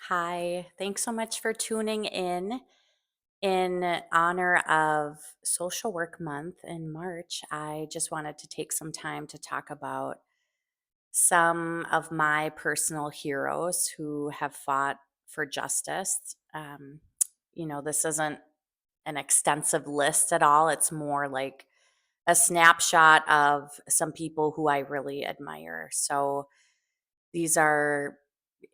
Hi, thanks so much for tuning in. In honor of Social Work Month in March, I just wanted to take some time to talk about some of my personal heroes who have fought for justice. This isn't an extensive list at all, it's more like a snapshot of some people who I really admire. So, these are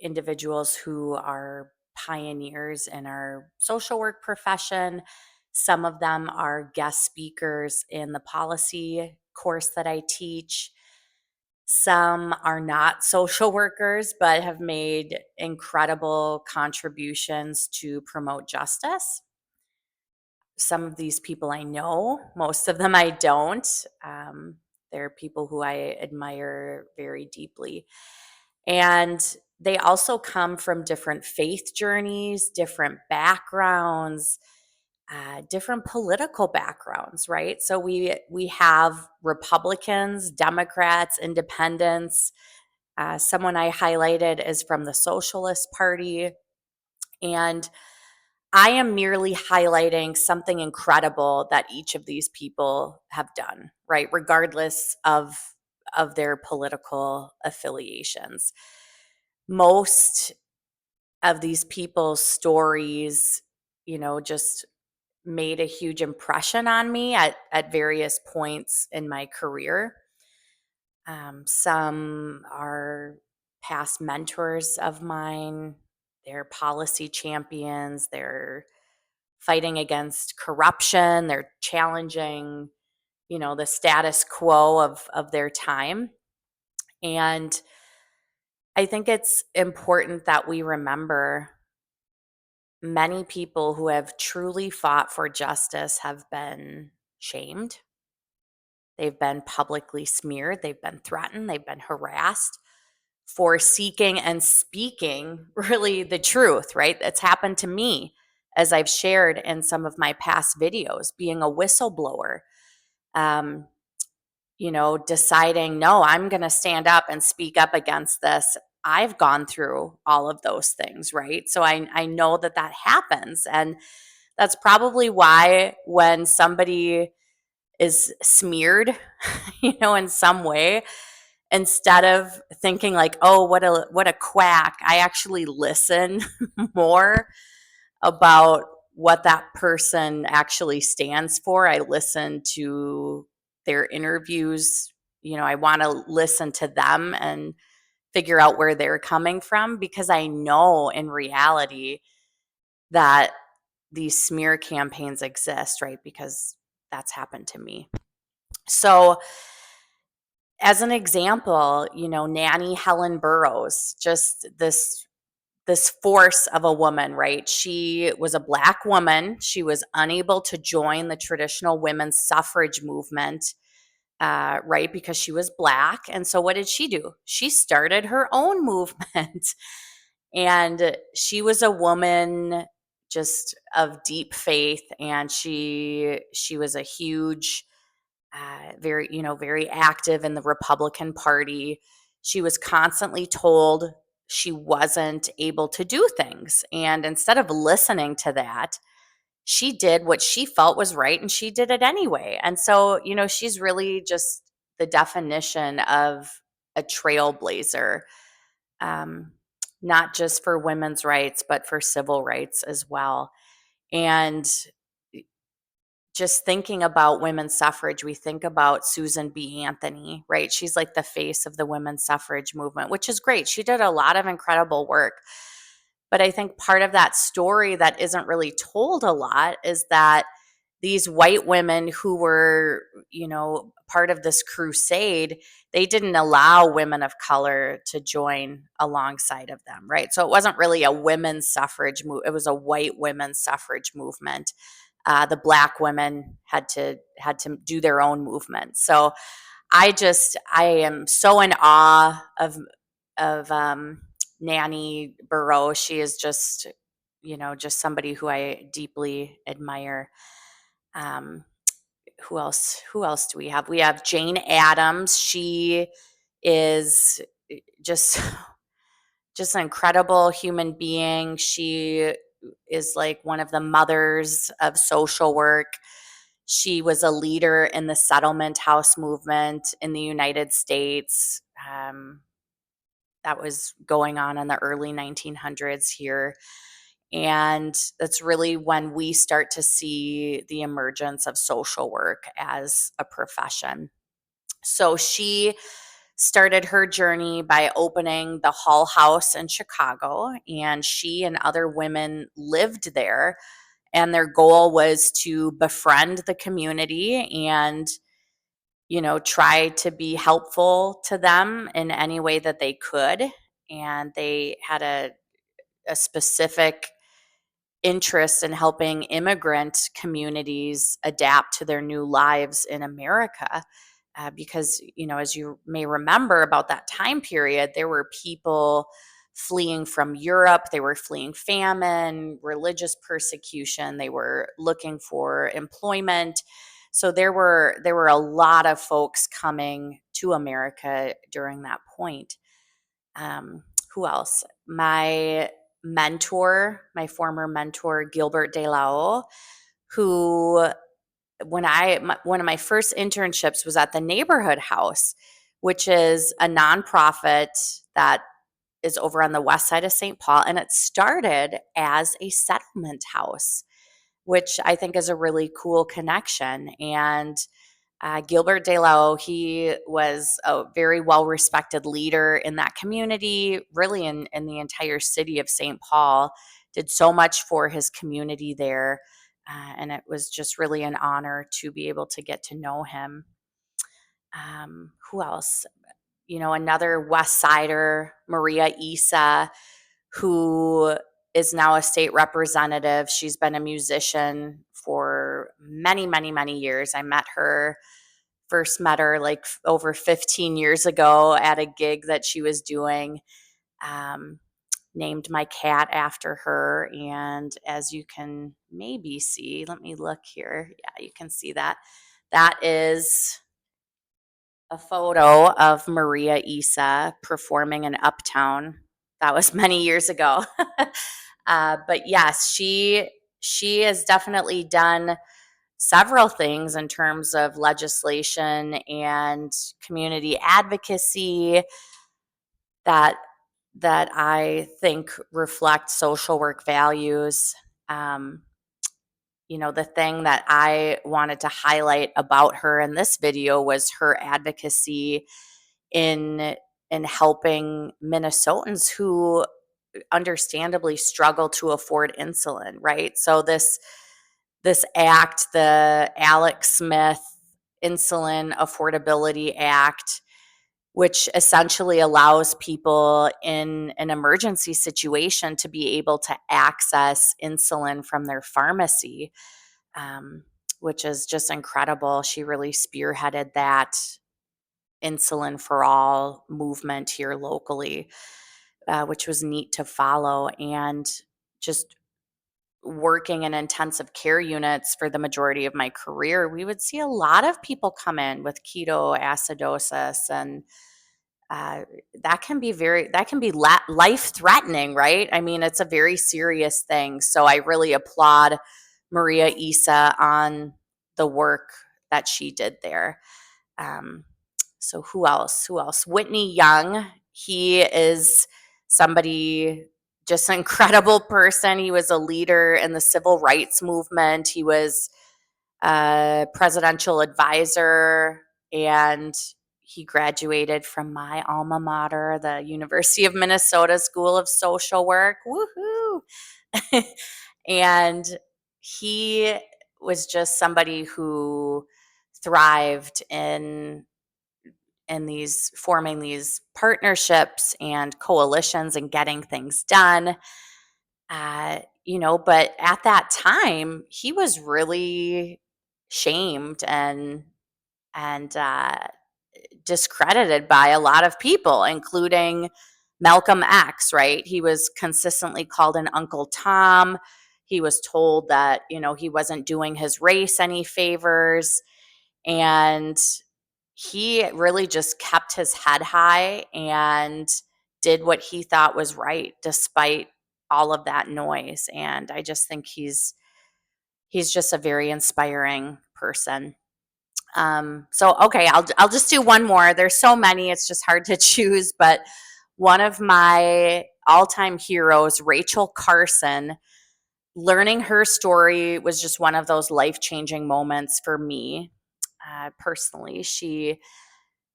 individuals who are pioneers in our social work profession. Some of them are guest speakers in the policy course that I teach. Some are not social workers, but have made incredible contributions to promote justice. Some of these people I know, most of them I don't. Um, they're people who I admire very deeply. And they also come from different faith journeys, different backgrounds, different political backgrounds, right? So we have Republicans, Democrats, Independents. Someone I highlighted is from the Socialist Party, and I am merely highlighting something incredible that each of these people have done, right? Regardless of their political affiliations. Most of these people's stories, just made a huge impression on me at various points in my career. Some are past mentors of mine, they're policy champions, they're fighting against corruption, they're challenging, the status quo of their time. And I think it's important that we remember many people who have truly fought for justice have been shamed. They've been publicly smeared. They've been threatened. They've been harassed for seeking and speaking really the truth, right? It's happened to me, as I've shared in some of my past videos, being a whistleblower. Um, deciding, no, I'm going to stand up and speak up against this. I've gone through all of those things, right? So I know that happens. And that's probably why when somebody is smeared, in some way, instead of thinking like, oh, what a quack, I actually listen more about what that person actually stands for. I listen to their interviews. I want to listen to them and figure out where they're coming from, because I know in reality that these smear campaigns exist, right? Because that's happened to me. So, as an example, Nanny Helen Burroughs, just this force of a woman, right? She was a Black woman. She was unable to join the traditional women's suffrage movement, right? Because she was Black. And so what did she do? She started her own movement. And she was a woman just of deep faith. And she was a huge, very active in the Republican Party. She was constantly told she wasn't able to do things. And instead of listening to that, she did what she felt was right and she did it anyway. And so, she's really just the definition of a trailblazer, um, not just for women's rights, but for civil rights as well. And just thinking about women's suffrage, we think about Susan B. Anthony, right? She's like the face of the women's suffrage movement, which is great. She did a lot of incredible work. But I think part of that story that isn't really told a lot is that these white women who were, part of this crusade, they didn't allow women of color to join alongside of them, right? So it wasn't really a women's suffrage move, it was a white women's suffrage movement. The Black women had to do their own movement. So I am so in awe of Nanny Burrow. She is just, just somebody who I deeply admire. Um, who else? Who else do we have? We have Jane Addams. She is just just an incredible human being. She is like one of the mothers of social work. She was a leader in the settlement house movement in the United States. That was going on in the early 1900s here. And that's really when we start to see the emergence of social work as a profession. So she started her journey by opening the Hull House in Chicago, and she and other women lived there. And their goal was to befriend the community and, try to be helpful to them in any way that they could. And they had a specific interest in helping immigrant communities adapt to their new lives in America. Because, as you may remember about that time period, there were people fleeing from Europe, they were fleeing famine, religious persecution, they were looking for employment. So there were a lot of folks coming to America during that point. Um, who else? My former mentor, Gilbert DeLao, who one of my first internships was at the Neighborhood House, which is a nonprofit that is over on the west side of St. Paul, and it started as a settlement house, which I think is a really cool connection. And Gilbert DeLao, he was a very well respected leader in that community, really in the entire city of St. Paul, did so much for his community there. And it was just really an honor to be able to get to know him. Who else? Another West Sider, Maria Isa, who is now a state representative. She's been a musician for many, many, many years. First met her like over 15 years ago at a gig that she was doing. Um, Named my cat after her. And as you can maybe see, let me look here. Yeah, you can see that. That is a photo of Maria Isa performing in Uptown. That was many years ago. But yes, she has definitely done several things in terms of legislation and community advocacy that I think reflect social work values. Um, the thing that I wanted to highlight about her in this video was her advocacy in helping Minnesotans who understandably struggle to afford insulin, right? So this act, the Alex Smith Insulin Affordability Act, which essentially allows people in an emergency situation to be able to access insulin from their pharmacy, um, which is just incredible. She really spearheaded that Insulin for All movement here locally, which was neat to follow. And just working in intensive care units for the majority of my career, we would see a lot of people come in with ketoacidosis, and that can be life threatening, right? I mean, it's a very serious thing. So I really applaud Maria Isa on the work that she did there. Um, so who else? Whitney Young. He is somebody, just an incredible person. He was a leader in the civil rights movement. He was a presidential advisor, and he graduated from my alma mater, the University of Minnesota School of Social Work. Woohoo! And he was just somebody who thrived in these forming these partnerships and coalitions and getting things done. But at that time, he was really shamed and discredited by a lot of people, including Malcolm X, right? He was consistently called an Uncle Tom. He was told that, he wasn't doing his race any favors. And he really just kept his head high and did what he thought was right despite all of that noise. And I just think he's just a very inspiring person. So okay, I'll just do one more. There's so many, it's just hard to choose, but one of my all-time heroes, Rachel Carson, learning her story was just one of those life-changing moments for me. Personally, she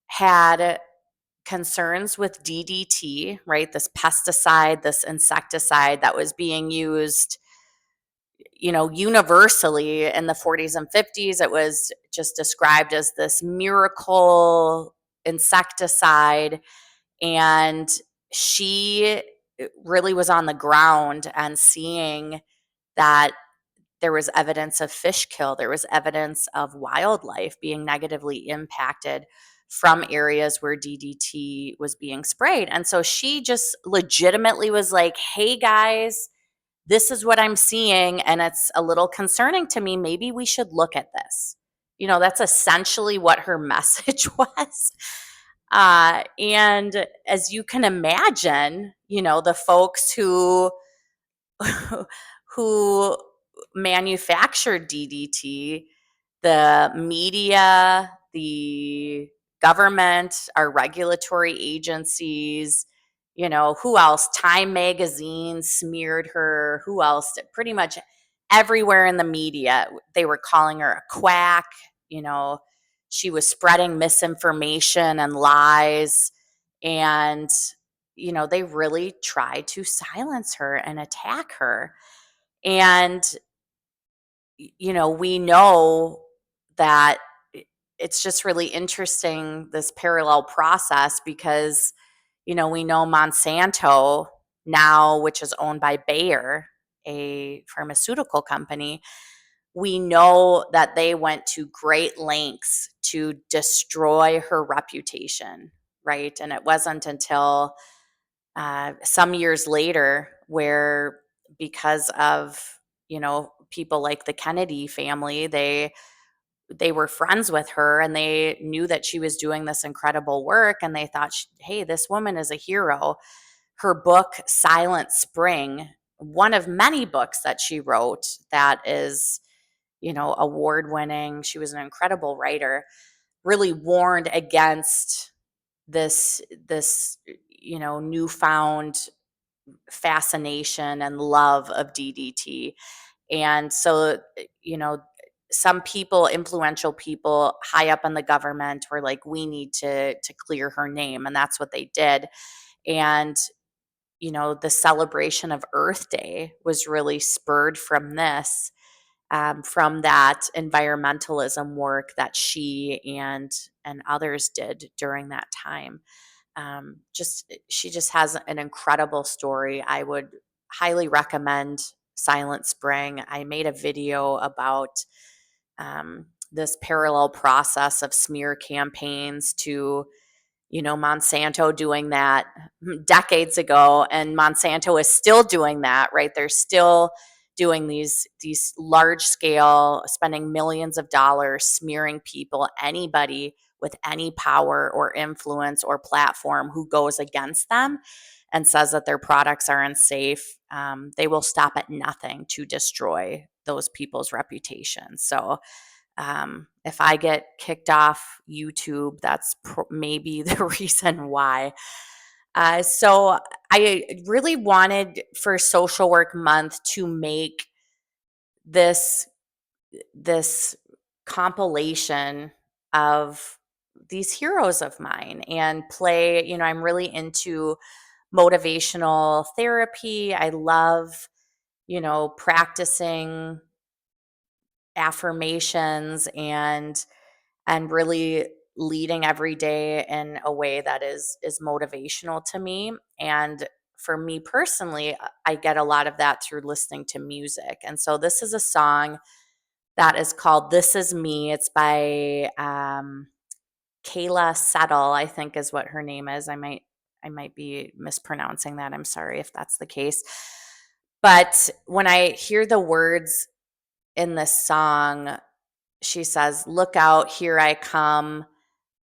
had concerns with DDT, right? This pesticide, this insecticide that was being used, universally in the 40s and 50s. It was just described as this miracle insecticide. And she really was on the ground and seeing that there was evidence of fish kill, there was evidence of wildlife being negatively impacted from areas where DDT was being sprayed. And so she just legitimately was like, hey guys, this is what I'm seeing, and it's a little concerning to me. Maybe we should look at this. That's essentially what her message was. And as you can imagine, the folks who manufactured DDT, the media, the government, our regulatory agencies, who else? Time Magazine smeared her. Who else? Pretty much everywhere in the media, they were calling her a quack. You know, she was spreading misinformation and lies. And, they really tried to silence her and attack her. And, we know that it's just really interesting, this parallel process, because, we know Monsanto now, which is owned by Bayer, a pharmaceutical company, we know that they went to great lengths to destroy her reputation, right? And it wasn't until some years later where, because of, people like the Kennedy family, they were friends with her and they knew that she was doing this incredible work, and they thought, hey, this woman is a hero. Her book Silent Spring, one of many books that she wrote that is, award winning, she was an incredible writer, really warned against this newfound fascination and love of DDT. And so, some people, influential people high up in the government, were like, we need to clear her name. And that's what they did. And, the celebration of Earth Day was really spurred from this, from that environmentalism work that she and others did during that time. She just has an incredible story. I would highly recommend Silent Spring. I made a video about this parallel process of smear campaigns to, Monsanto doing that decades ago, and Monsanto is still doing that, right? They're still doing these large scale, spending millions of dollars smearing people, anybody with any power or influence or platform who goes against them and says that their products are unsafe. They will stop at nothing to destroy those people's reputations. So if I get kicked off YouTube, that's maybe the reason why. So I really wanted for Social Work Month to make this this compilation of these heroes of mine and play. I'm really into motivational therapy. I love, practicing affirmations and really leading every day in a way that is motivational to me. And for me personally, I get a lot of that through listening to music. And so this is a song that is called This Is Me. It's by Kayla Settle, I think is what her name is. I might be mispronouncing that. I'm sorry if that's the case. But when I hear the words in this song, she says, "Look out, here I come.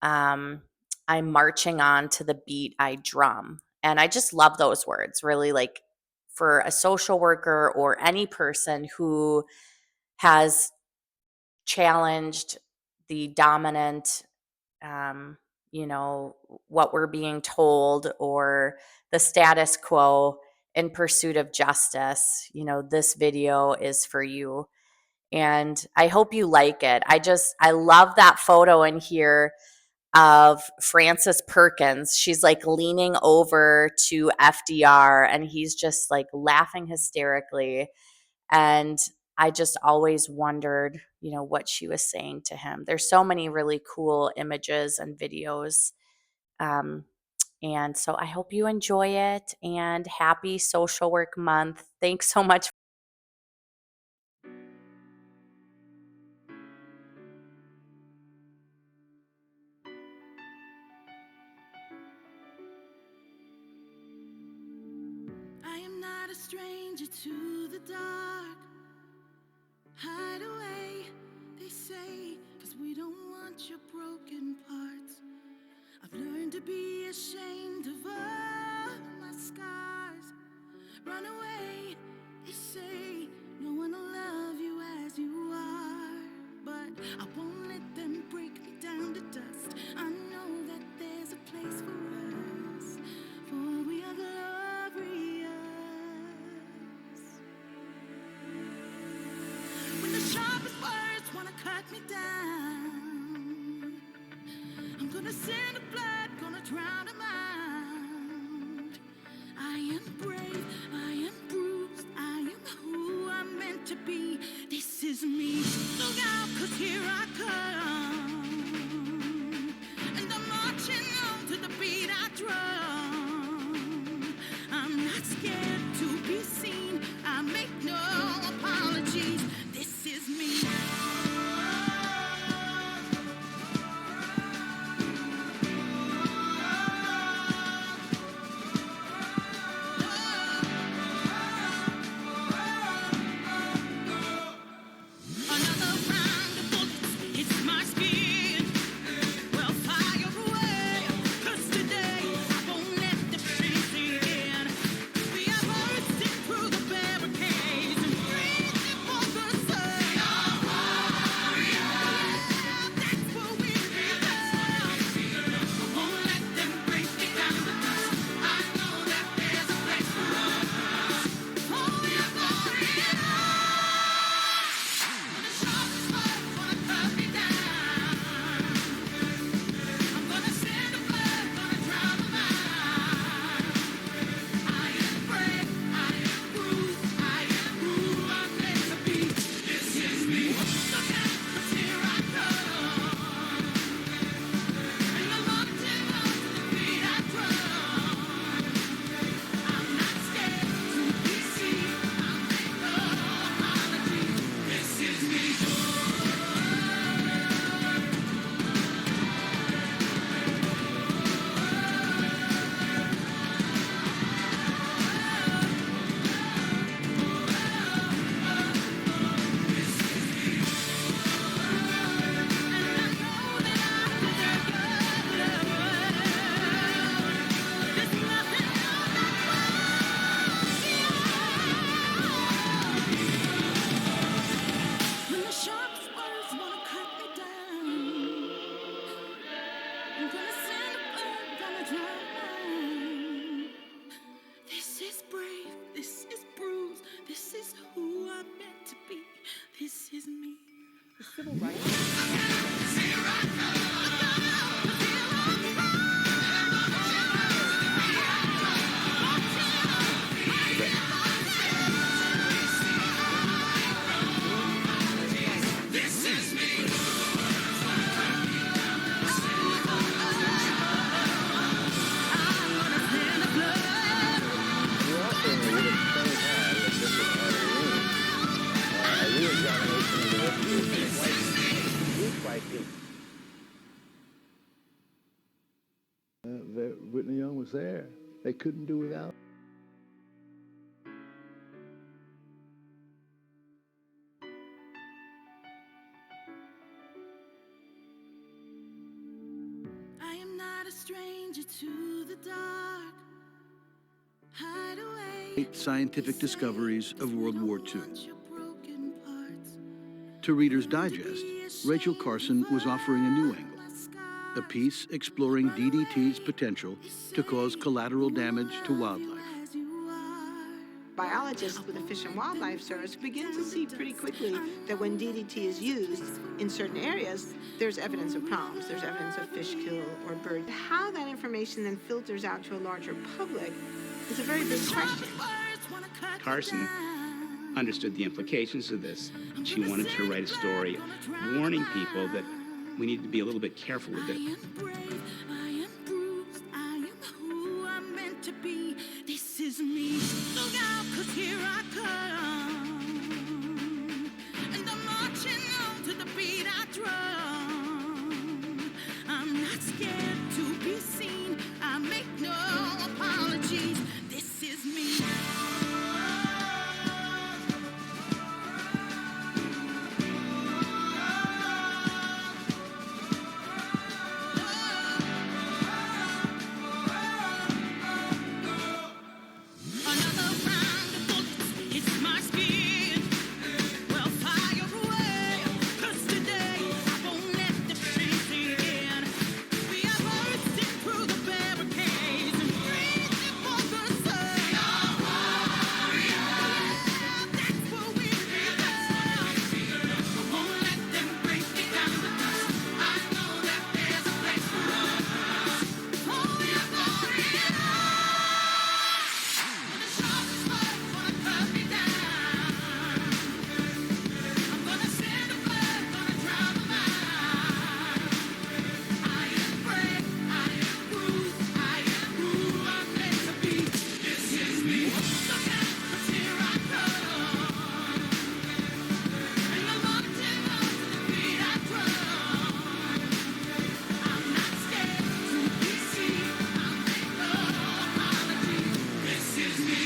Um, I'm marching on to the beat I drum." And I just love those words, really, like for a social worker or any person who has challenged the dominant, um, what we're being told or the status quo in pursuit of justice. This video is for you. And I hope you like it. I love that photo in here of Frances Perkins. She's like leaning over to FDR and he's just like laughing hysterically. And I just always wondered, what she was saying to him. There's so many really cool images and videos. Um, and so I hope you enjoy it and happy Social Work Month. Thanks so much. I am not a stranger to the dark. Hide away, they say, 'cause we don't want your broken parts. I've learned to be ashamed of all my scars. Run away, they say, no one will love you as you are. But I won't let them break me down to dust. I know that there's a place for us, for we are glorious. When the sharpest words wanna cut me down, I'm gonna send the blood, gonna drown them out. I am brave, I am bruised, I am who I'm meant to be. This is me. Look out, 'cause here I come. And I'm marching on to the beat I drum. I'm not scared to be seen, I make no apologies. This is me. Another round of bullets, it's my skin. Well, fire away, 'cause today I won't let the pain sink in. We are bursting through the barricades and reaching for the sun. Yeah, that's what we belong. I won't let them break me down to dust. I know that there's a place for us. Oh, we are glorious. When the sharpest words wanna cut me down, I'm gonna send the blood, gonna drown them out. I am brave, I am bruised, I am who I'm meant to be. This is me. Look out, 'cause here I come. And I'm marching on to the beat I drum. I'm not scared to be seen. I make no apologies. This is me. When the sharpest words wanna cut me down, I'm gonna send a blood, gonna drown out. This is brave, this is bruised, this is who I'm meant to be. This is me. The civil rights. Whitney Young was there. They couldn't do without. I am not a stranger to the dark. Hide away. Scientific discoveries of World War II. Want your broken parts. To Reader's Digest, Rachel Carson was offering a new angle, a piece exploring DDT's potential to cause collateral damage to wildlife. As you are. Biologists with the Fish and Wildlife Service begin to see pretty quickly that when DDT is used in certain areas, there's evidence of problems. There's evidence of fish kill or bird. How that information then filters out to a larger public is a very big question. Carson understood the implications of this. She wanted to write a story warning people that we need to be a little bit careful with it. I am brave, I am bruised, I am who I'm meant to be. This is me. Look out, 'cause here I come. And I'm marching on to the beat I drum. I'm not scared to be seen. I make no apologies. This is me. Another round of bullets hits my skin. Well, fire away, 'cause today I won't let the pain sink in. We are bursting through the barricades and reaching for the sun. That's what we belong. I won't let them break me down to dust. I know that there's a place for us. Oh, we're going in. The sharpest words wanna cut me down. I'm gonna send the blood, gonna drown the mind. I am brave, I am bruised, I am who I'm meant to be. This is me. Look out, 'cause here I come. And I'm marching on to the beat I drum. I'm not scared to be seen. I make no apologies. This is me.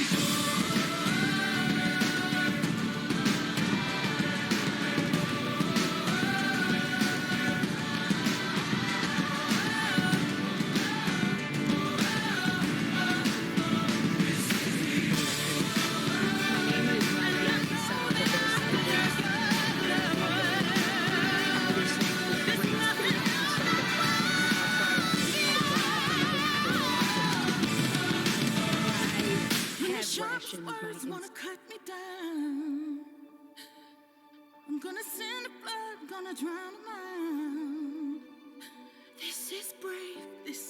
The sharpest words wanna cut me down. I'm gonna send the blood, gonna drown the mind. This is brave, this